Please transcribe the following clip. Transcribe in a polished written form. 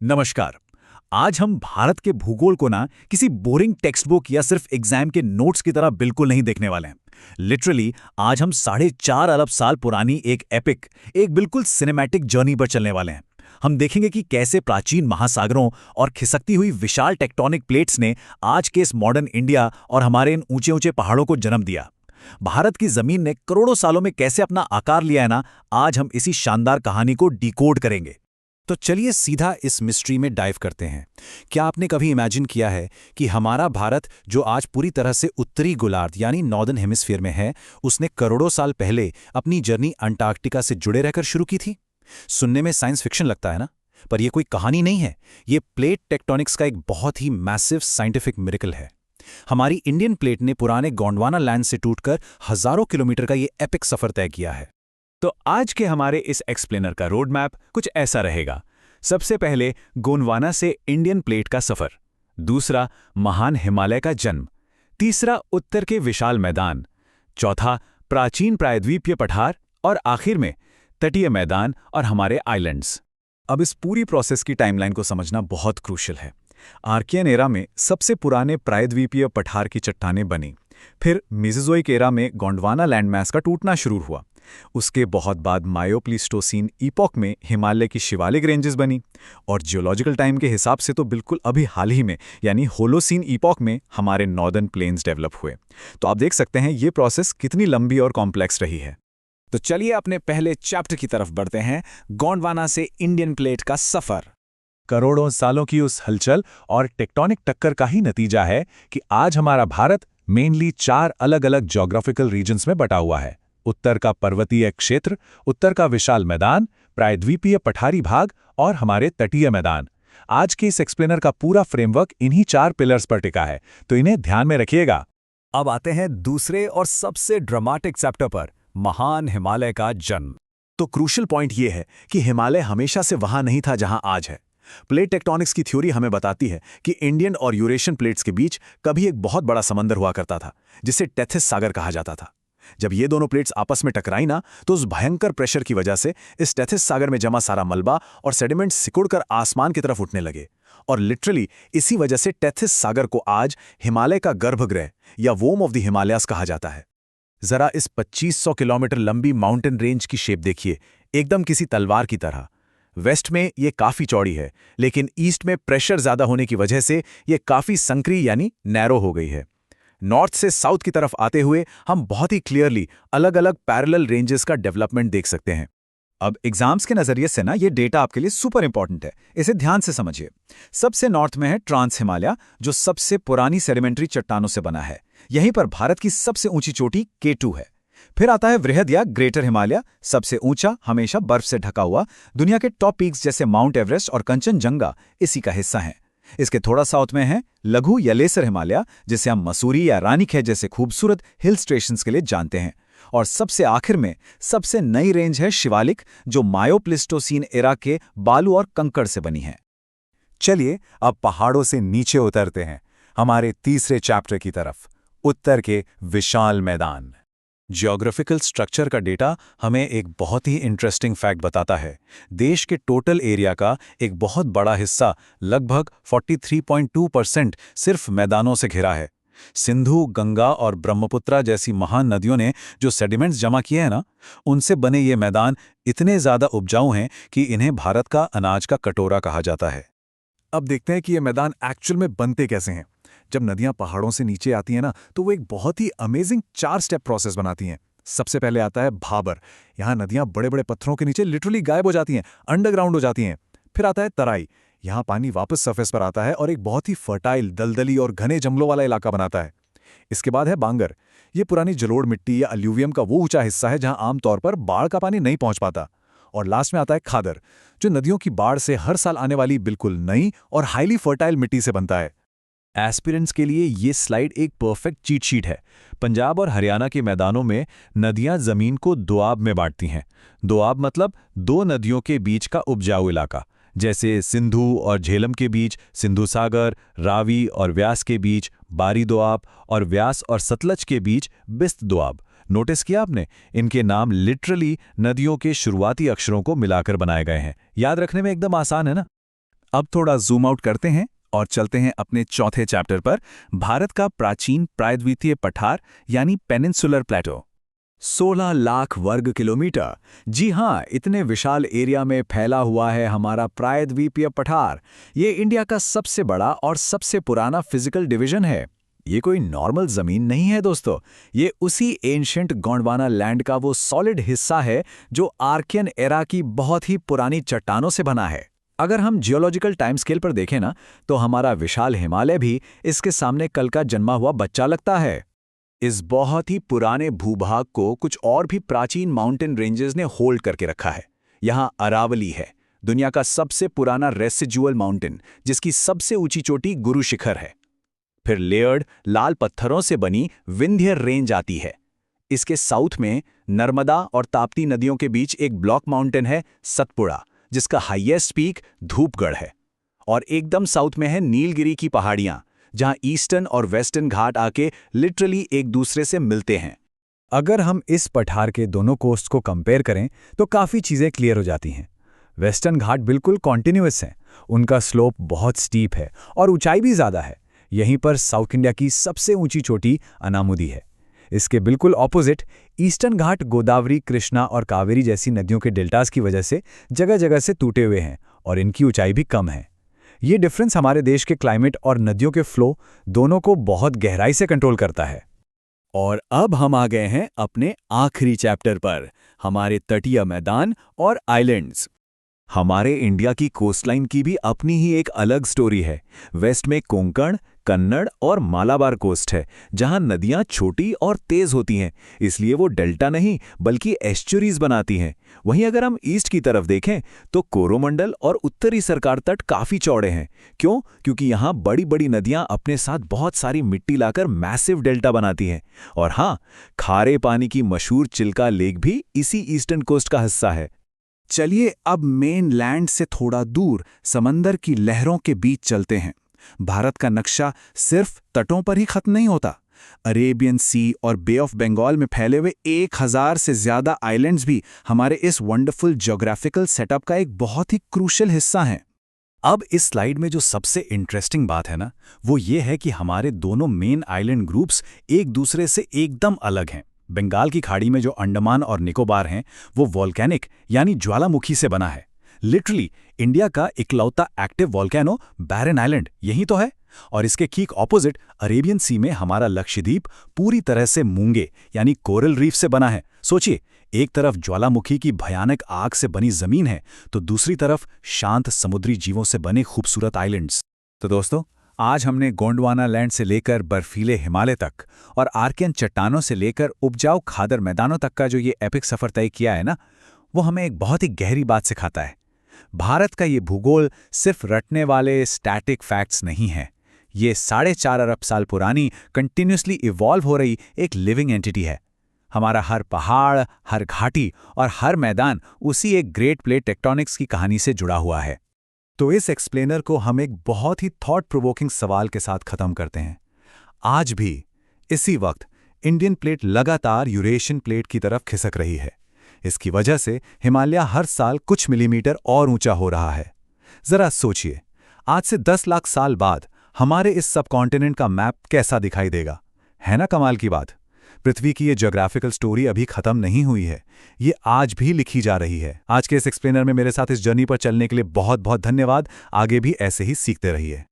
नमस्कार। आज हम भारत के भूगोल को ना किसी बोरिंग टेक्स्ट बुक या सिर्फ एग्जाम के नोट्स की तरह बिल्कुल नहीं देखने वाले हैं। लिटरली आज हम 4.5 अरब साल पुरानी एक बिल्कुल सिनेमैटिक जर्नी पर चलने वाले हैं। हम देखेंगे कि कैसे प्राचीन महासागरों और खिसकती हुई विशाल टेक्टोनिक प्लेट्स ने आज के इस मॉडर्न इंडिया और हमारे इन ऊंचे ऊंचे पहाड़ों को जन्म दिया। भारत की जमीन ने करोड़ों सालों में कैसे अपना आकार लिया है ना, आज हम इसी शानदार कहानी को डिकोड करेंगे। तो चलिए सीधा इस मिस्ट्री में डाइव करते हैं। क्या आपने कभी इमेजिन किया है कि हमारा भारत, जो आज पूरी तरह से उत्तरी गोलार्ध यानी नॉर्दर्न हेमिस्फीयर में है, उसने करोड़ों साल पहले अपनी जर्नी अंटार्कटिका से जुड़े रहकर शुरू की थी? सुनने में साइंस फिक्शन लगता है ना, पर यह कोई कहानी नहीं है। ये प्लेट टेक्टोनिक्स का एक बहुत ही मैसिव साइंटिफिक मिरेकल है। हमारी इंडियन प्लेट ने पुराने गोंडवाना लैंड से टूटकर हजारों किलोमीटर का ये एपिक सफर तय किया है। तो आज के हमारे इस एक्सप्लेनर का रोड मैप कुछ ऐसा रहेगा। सबसे पहले गोंडवाना से इंडियन प्लेट का सफर, दूसरा महान हिमालय का जन्म, तीसरा उत्तर के विशाल मैदान, चौथा प्राचीन प्रायद्वीपीय पठार और आखिर में तटीय मैदान और हमारे आइलैंड्स। अब इस पूरी प्रोसेस की टाइमलाइन को समझना बहुत क्रूशियल है। आर्कियन एरा में सबसे पुराने प्रायद्वीपीय पठार की चट्टानें बनी, फिर मेसोजोइक एरा में गोंडवाना लैंडमास का टूटना शुरू हुआ। उसके बहुत बाद मायोप्लिस्टोसीन ईपॉक में हिमालय की शिवालिक रेंजेस बनी, और जियोलॉजिकल टाइम के हिसाब से तो बिल्कुल अभी हाल ही में यानी होलोसीन ईपॉक में हमारे नॉर्दर्न प्लेन्स डेवलप हुए। तो आप देख सकते हैं ये प्रोसेस कितनी लंबी और कॉम्प्लेक्स रही है। तो चलिए अपने पहले चैप्टर की तरफ बढ़ते हैं, गोंडवाना से इंडियन प्लेट का सफर। करोड़ों सालों की उस हलचल और टेक्टोनिक टक्कर का ही नतीजा है कि आज हमारा भारत मेनली 4 अलग अलग ज्योग्राफिकल रीजन्स में बटा हुआ है। उत्तर का पर्वतीय क्षेत्र, उत्तर का विशाल मैदान, प्रायद्वीपीय पठारी भाग और हमारे तटीय मैदान। आज के इस एक्सप्लेनर का पूरा फ्रेमवर्क इन्हीं 4 पिलर्स पर टिका है, तो इन्हें ध्यान में रखिएगा। अब आते हैं दूसरे और सबसे ड्रामेटिक चैप्टर पर, महान हिमालय का जन्म। तो क्रूशियल पॉइंट ये है कि हिमालय हमेशा से वहां नहीं था जहां आज है। प्लेट टेक्टोनिक्स की थ्योरी हमें बताती है कि इंडियन और यूरेशियन प्लेट्स के बीच कभी एक बहुत बड़ा समंदर हुआ करता था, जिसे टेथिस सागर कहा जाता था। जब ये दोनों प्लेट्स आपस में टकराई ना, तो उस भयंकर प्रेशर की वजह से इस टेथिस सागर में जमा सारा मलबा और सेडिमेंट सिकुड़कर आसमान की तरफ उठने लगे। और लिटरली इसी वजह से टेथिस सागर को आज हिमालय का गर्भगृह या वोम ऑफ द हिमालयाज कहा जाता है। जरा इस 2500 किलोमीटर लंबी माउंटेन रेंज की शेप देखिए, एकदम किसी तलवार की तरह। वेस्ट में ये काफी चौड़ी है, लेकिन ईस्ट में प्रेशर ज्यादा होने की वजह से ये काफी संकरी यानी नैरो हो गई है। नॉर्थ से साउथ की तरफ आते हुए हम बहुत ही क्लियरली अलग अलग पैरेलल रेंजेस का डेवलपमेंट देख सकते हैं। अब एग्जाम्स के नजरिए से ना ये डेटा आपके लिए सुपर इंपॉर्टेंट है, इसे ध्यान से समझिए। सबसे नॉर्थ में है ट्रांस हिमालय, जो सबसे पुरानी सेडिमेंट्री चट्टानों से बना है। यहीं पर भारत की सबसे ऊंची चोटी K2 है। फिर आता है वृहद या ग्रेटर हिमालय, सबसे ऊंचा, हमेशा बर्फ से ढका हुआ। दुनिया के टॉप पीक्स जैसे माउंट एवरेस्ट और कंचनजंगा इसी का हिस्सा हैं। इसके थोड़ा साउथ में है लघु या लेसर हिमालय, जिसे हम मसूरी या रानीखेत जैसे खूबसूरत हिल स्टेशंस के लिए जानते हैं। और सबसे आखिर में सबसे नई रेंज है शिवालिक, जो मायोप्लिस्टोसीन एरा के बालू और कंकड़ से बनी है। चलिए अब पहाड़ों से नीचे उतरते हैं, हमारे तीसरे चैप्टर की तरफ, उत्तर के विशाल मैदान। ज्योग्राफिकल स्ट्रक्चर का डेटा हमें एक बहुत ही इंटरेस्टिंग फैक्ट बताता है। देश के टोटल एरिया का एक बहुत बड़ा हिस्सा, लगभग 43.2%, सिर्फ मैदानों से घिरा है। सिंधु, गंगा और ब्रह्मपुत्रा जैसी महान नदियों ने जो सेडिमेंट्स जमा किए हैं ना, उनसे बने ये मैदान इतने ज़्यादा उपजाऊ हैं कि इन्हें भारत का अनाज का कटोरा कहा जाता है। अब देखते हैं कि ये मैदान एक्चुअल में बनते कैसे हैं। जब नदियां पहाड़ों से नीचे आती हैं ना, तो वो एक बहुत ही अमेजिंग 4 स्टेप प्रोसेस बनाती हैं। सबसे पहले आता है भाबर। यहाँ नदियां बड़े बड़े पत्थरों के नीचे लिटरली गायब हो जाती हैं, अंडरग्राउंड हो जाती हैं। फिर आता है तराई। यहाँ पानी वापस सरफेस पर आता है और एक बहुत ही फर्टाइल, दलदली और घने जंगलों वाला इलाका बनाता है। इसके बाद है बांगर। ये पुरानी जलोढ़ मिट्टी या अल्यूवियम का वो ऊंचा हिस्सा है जहाँ आमतौर पर बाढ़ का पानी नहीं पहुंच पाता। और लास्ट में आता है खादर, जो नदियों की बाढ़ से हर साल आने वाली बिल्कुल नई और हाईली फर्टाइल मिट्टी से बनता है। एस्पिरेंट्स के लिए ये स्लाइड एक परफेक्ट चीट शीट है। पंजाब और हरियाणा के मैदानों में नदियां जमीन को दोआब में बांटती हैं। दोआब मतलब 2 नदियों के बीच का उपजाऊ इलाका, जैसे सिंधु और झेलम के बीच सिंधु सागर, रावी और व्यास के बीच बारी दोआब और व्यास और सतलज के बीच बिस्त दोआब। नोटिस किया आपने, इनके नाम लिटरली नदियों के शुरुआती अक्षरों को मिलाकर बनाए गए हैं। याद रखने में एकदम आसान है ना। अब थोड़ा जूम आउट करते हैं और चलते हैं अपने चौथे चैप्टर पर, भारत का प्राचीन प्रायद्वीपीय पठार यानी पेनिनसुलर प्लेटो। 16 लाख वर्ग किलोमीटर। जी हाँ, इतने विशाल एरिया में फैला हुआ है हमारा प्रायद्वीपीय पठार। ये इंडिया का सबसे बड़ा और सबसे पुराना फिजिकल डिवीजन है। ये कोई नॉर्मल जमीन नहीं है दोस्तों, ये उसी एंशिएंट गोंडवाना लैंड का वो सॉलिड हिस्सा है जो आर्कियन एरा की बहुत ही पुरानी चट्टानों से बना है। अगर हम जियोलॉजिकल टाइम स्केल पर देखें ना, तो हमारा विशाल हिमालय भी इसके सामने कल का जन्मा हुआ बच्चा लगता है। इस बहुत ही पुराने भूभाग को कुछ और भी प्राचीन माउंटेन रेंजेस ने होल्ड करके रखा है। यहाँ अरावली है, दुनिया का सबसे पुराना रेसिजुअल माउंटेन, जिसकी सबसे ऊंची चोटी गुरु शिखर है। फिर लेयर्ड लाल पत्थरों से बनी विंध्य रेंज आती है। इसके साउथ में नर्मदा और ताप्ती नदियों के बीच एक ब्लॉक माउंटेन है सतपुड़ा, जिसका हाईएस्ट पीक धूपगढ़ है। और एकदम साउथ में है नीलगिरी की पहाड़ियां, जहां ईस्टर्न और वेस्टर्न घाट आके लिटरली एक दूसरे से मिलते हैं। अगर हम इस पठार के दोनों कोस्ट को कंपेयर करें तो काफ़ी चीज़ें क्लियर हो जाती हैं। वेस्टर्न घाट बिल्कुल कॉन्टिन्यूअस हैं, उनका स्लोप बहुत स्टीप है और ऊंचाई भी ज़्यादा है। यहीं पर साउथ इंडिया की सबसे ऊंची चोटी अनामुदी है। इसके बिल्कुल ऑपोजिट ईस्टर्न घाट गोदावरी, कृष्णा और कावेरी जैसी नदियों के डेल्टास की वजह से जगह जगह से टूटे हुए हैं और इनकी ऊंचाई भी कम है। ये डिफरेंस हमारे देश के क्लाइमेट और नदियों के फ्लो दोनों को बहुत गहराई से कंट्रोल करता है। और अब हम आ गए हैं अपने आखिरी चैप्टर पर, हमारे तटीय मैदान और आइलैंड्स। हमारे इंडिया की कोस्टलाइन की भी अपनी ही एक अलग स्टोरी है। वेस्ट में कोंकण, कन्नड़ और मालाबार कोस्ट है, जहां नदियां छोटी और तेज होती हैं, इसलिए वो डेल्टा नहीं बल्कि एस्चुरीज बनाती हैं। वहीं अगर हम ईस्ट की तरफ देखें तो कोरोमंडल और उत्तरी सरकार तट काफी चौड़े हैं। क्यों? क्योंकि यहां बड़ी बड़ी नदियां अपने साथ बहुत सारी मिट्टी लाकर मैसिव डेल्टा बनाती हैं। और हाँ, खारे पानी की मशहूर चिल्का लेक भी इसी ईस्टर्न कोस्ट का हिस्सा है। चलिए अब मेन लैंड से थोड़ा दूर समंदर की लहरों के बीच चलते हैं। भारत का नक्शा सिर्फ तटों पर ही खत्म नहीं होता। अरेबियन सी और बे ऑफ बंगाल में फैले हुए 1000 से ज्यादा आइलैंड्स भी हमारे इस वंडरफुल ज्योग्राफिकल सेटअप का एक बहुत ही क्रूशियल हिस्सा हैं। अब इस स्लाइड में जो सबसे इंटरेस्टिंग बात है ना, वो ये है कि हमारे दोनों मेन आइलैंड ग्रुप्स एक दूसरे से एकदम अलग हैं। बंगाल की खाड़ी में जो अंडमान और निकोबार हैं, वो वॉल्केनिक यानी ज्वालामुखी से बना है। लिटरली इंडिया का इकलौता एक्टिव वॉल्केनो बैरन आइलैंड यही तो है। और इसके ठीक ऑपोजिट अरेबियन सी में हमारा लक्षद्वीप पूरी तरह से मूंगे यानी कोरल रीफ से बना है। सोचिए, एक तरफ ज्वालामुखी की भयानक आग से बनी जमीन है, तो दूसरी तरफ शांत समुद्री जीवों से बने खूबसूरत आइलैंड्स। तो दोस्तों, आज हमने गोंडवाना लैंड से लेकर बर्फीले हिमालय तक और आर्कियन चट्टानों से लेकर उपजाऊ खादर मैदानों तक का जो ये एपिक सफर तय किया है ना, वो हमें एक बहुत ही गहरी बात सिखाता है। भारत का ये भूगोल सिर्फ रटने वाले स्टैटिक फैक्ट्स नहीं है। ये 4.5 अरब साल पुरानी कंटिन्यूसली इवॉल्व हो रही एक लिविंग एंटिटी है। हमारा हर पहाड़, हर घाटी और हर मैदान उसी एक ग्रेट प्लेट टेक्टोनिक्स की कहानी से जुड़ा हुआ है। तो इस एक्सप्लेनर को हम एक बहुत ही थॉट प्रोवोकिंग सवाल के साथ खत्म करते हैं। आज भी इसी वक्त इंडियन प्लेट लगातार यूरेशियन प्लेट की तरफ खिसक रही है। इसकी वजह से हिमालय हर साल कुछ मिलीमीटर और ऊंचा हो रहा है। जरा सोचिए, आज से 10 लाख साल बाद हमारे इस सबकॉन्टिनेंट का मैप कैसा दिखाई देगा? है ना कमाल की बात? पृथ्वी की ये ज्योग्राफिकल स्टोरी अभी खत्म नहीं हुई है, ये आज भी लिखी जा रही है। आज के इस एक्सप्लेनर में मेरे साथ इस जर्नी पर चलने के लिए बहुत बहुत धन्यवाद। आगे भी ऐसे ही सीखते रहिए।